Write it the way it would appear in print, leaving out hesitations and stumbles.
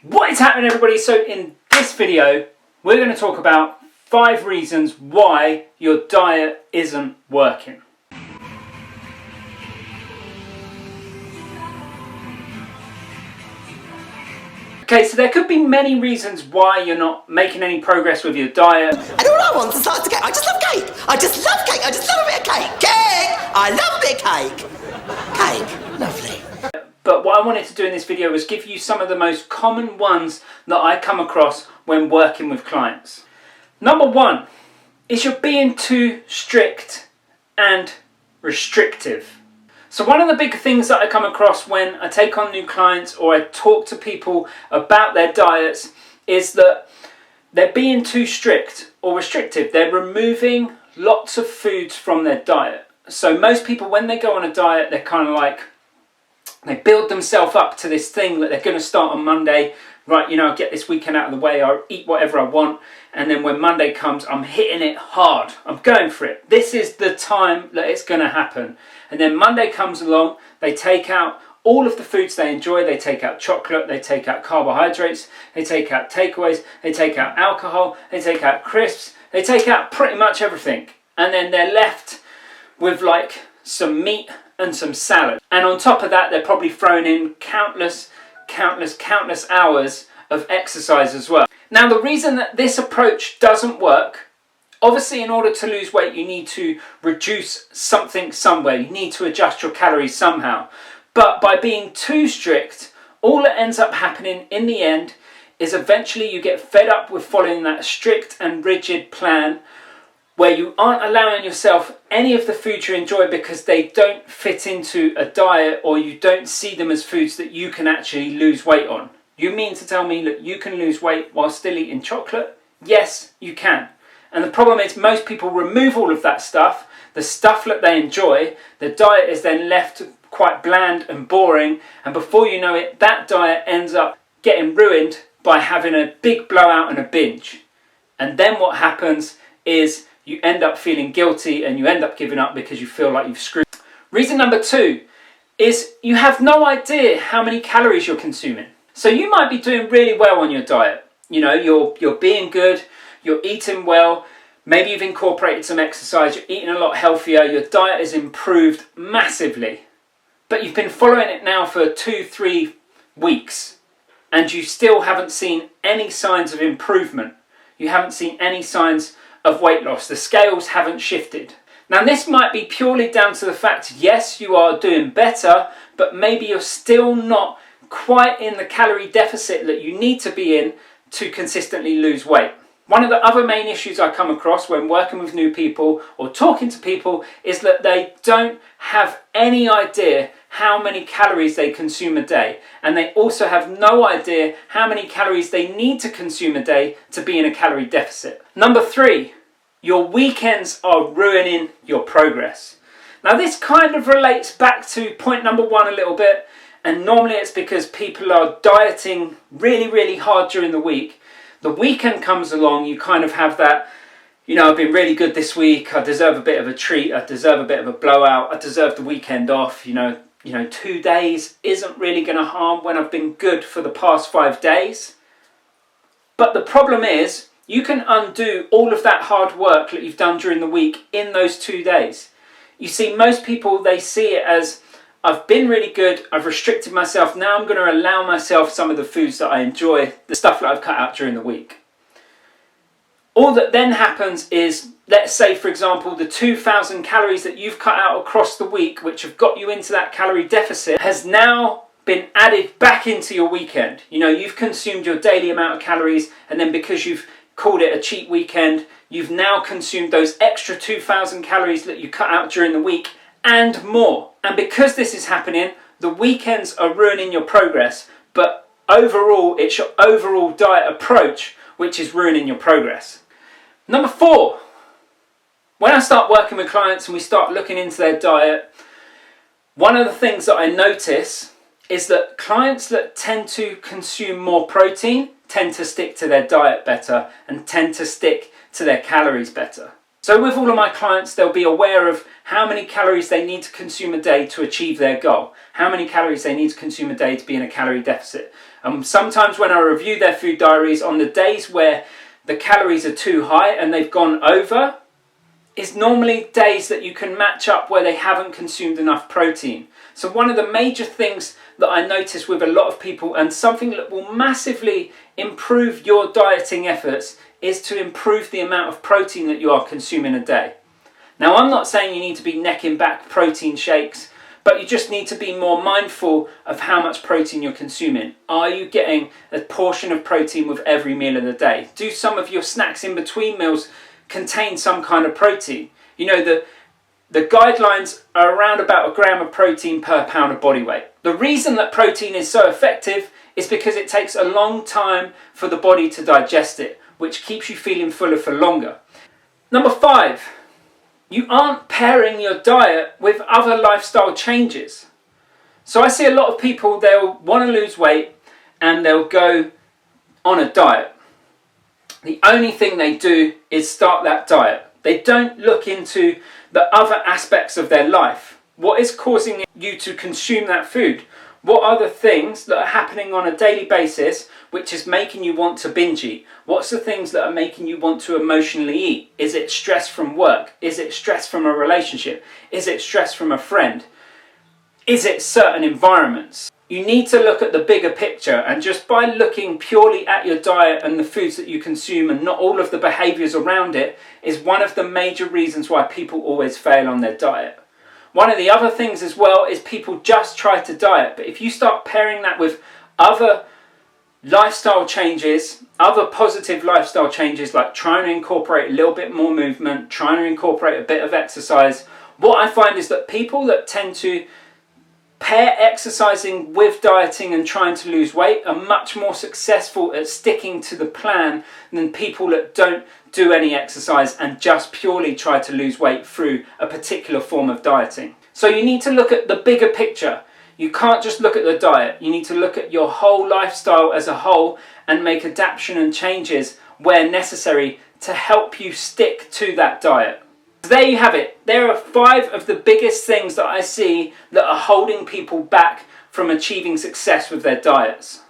What is happening, everybody? So in this video we're going to talk about 5 reasons why your diet isn't working. Okay, so there could be many reasons why you're not making any progress with your diet. And all I want is lots of cake. I just love cake. I just love cake. I just love a bit of cake. Cake! I love a bit of cake. Cake. Lovely. But what I wanted to do in this video was give you some of the most common ones that I come across when working with clients. Number 1 is you're being too strict and restrictive. So one of the big things that I come across when I take on new clients or I talk to people about their diets is that they're being too strict or restrictive. They're removing lots of foods from their diet. So most people, when they go on a diet, they're kind of like, they build themselves up to this thing that they're going to start on Monday. Right, I'll get this weekend out of the way, I'll eat whatever I want, and then when Monday comes, I'm hitting it hard. I'm going for it. This is the time that it's going to happen. And then Monday comes along, they take out all of the foods they enjoy. They take out chocolate, they take out carbohydrates, they take out takeaways, they take out alcohol, they take out crisps, they take out pretty much everything. And then they're left with like some meat and some salad. And on top of that, they're probably throwing in countless hours of exercise as well. Now, the reason that this approach doesn't work, obviously in order to lose weight, you need to reduce something somewhere. You need to adjust your calories somehow. But by being too strict, all that ends up happening in the end is eventually you get fed up with following that strict and rigid plan where you aren't allowing yourself any of the foods you enjoy because they don't fit into a diet, or you don't see them as foods that you can actually lose weight on. You mean to tell me that you can lose weight while still eating chocolate? Yes, you can. And the problem is most people remove all of that stuff, the stuff that they enjoy. The diet is then left quite bland and boring, and before you know it, that diet ends up getting ruined by having a big blowout and a binge. And then what happens is you end up feeling guilty and you end up giving up because you feel like you've screwed. Reason number 2 is you have no idea how many calories you're consuming. So you might be doing really well on your diet. You're being good, you're eating well, maybe you've incorporated some exercise, you're eating a lot healthier, your diet has improved massively. But you've been following it now for 2-3 weeks and you still haven't seen any signs of improvement. You haven't seen any signs of weight loss. The scales haven't shifted. Now, this might be purely down to the fact, yes, you are doing better, but maybe you're still not quite in the calorie deficit that you need to be in to consistently lose weight. One of the other main issues I come across when working with new people or talking to people is that they don't have any idea how many calories they consume a day, and they also have no idea how many calories they need to consume a day to be in a calorie deficit. Number 3, your weekends are ruining your progress. Now, this kind of relates back to point number 1 a little bit, and normally it's because people are dieting really hard during the week. The weekend comes along, you kind of have that, I've been really good this week, I deserve a bit of a treat, I deserve a bit of a blowout, I deserve the weekend off, 2 days isn't really going to harm when I've been good for the past 5 days. But the problem is, you can undo all of that hard work that you've done during the week in those 2 days. You see, most people, they see it as, I've been really good, I've restricted myself, now I'm going to allow myself some of the foods that I enjoy, the stuff that I've cut out during the week. All that then happens is, let's say for example, the 2,000 calories that you've cut out across the week, which have got you into that calorie deficit, has now been added back into your weekend. You've consumed your daily amount of calories, and then because you've called it a cheat weekend, you've now consumed those extra 2,000 calories that you cut out during the week and more. And because this is happening, the weekends are ruining your progress, but overall, it's your overall diet approach which is ruining your progress. Number 4, when I start working with clients and we start looking into their diet, one of the things that I notice is that clients that tend to consume more protein tend to stick to their diet better and tend to stick to their calories better. So with all of my clients, they'll be aware of how many calories they need to consume a day to achieve their goal, how many calories they need to consume a day to be in a calorie deficit. Sometimes when I review their food diaries, on the days where the calories are too high and they've gone over, is normally days that you can match up where they haven't consumed enough protein. So one of the major things that I notice with a lot of people, and something that will massively improve your dieting efforts, is to improve the amount of protein that you are consuming a day. Now, I'm not saying you need to be necking back protein shakes, but you just need to be more mindful of how much protein you're consuming. Are you getting a portion of protein with every meal of the day? Do some of your snacks in between meals contain some kind of protein? You know, the guidelines are around about 1 gram of protein per pound of body weight. The reason that protein is so effective is because it takes a long time for the body to digest it, which keeps you feeling fuller for longer. Number 5, you aren't pairing your diet with other lifestyle changes. So I see a lot of people, they'll want to lose weight and they'll go on a diet. The only thing they do is start that diet. They don't look into the other aspects of their life. What is causing you to consume that food? What are the things that are happening on a daily basis which is making you want to binge eat? What's the things that are making you want to emotionally eat? Is it stress from work? Is it stress from a relationship? Is it stress from a friend? Is it certain environments? You need to look at the bigger picture, and just by looking purely at your diet and the foods that you consume and not all of the behaviours around it is one of the major reasons why people always fail on their diet. One of the other things as well is people just try to diet, but if you start pairing that with other lifestyle changes, other positive lifestyle changes, like trying to incorporate a little bit more movement, trying to incorporate a bit of exercise, what I find is that people that tend to pair exercising with dieting and trying to lose weight are much more successful at sticking to the plan than people that don't do any exercise and just purely try to lose weight through a particular form of dieting. So you need to look at the bigger picture. You can't just look at the diet. You need to look at your whole lifestyle as a whole and make adaptation and changes where necessary to help you stick to that diet. There you have it. There are 5 of the biggest things that I see that are holding people back from achieving success with their diets.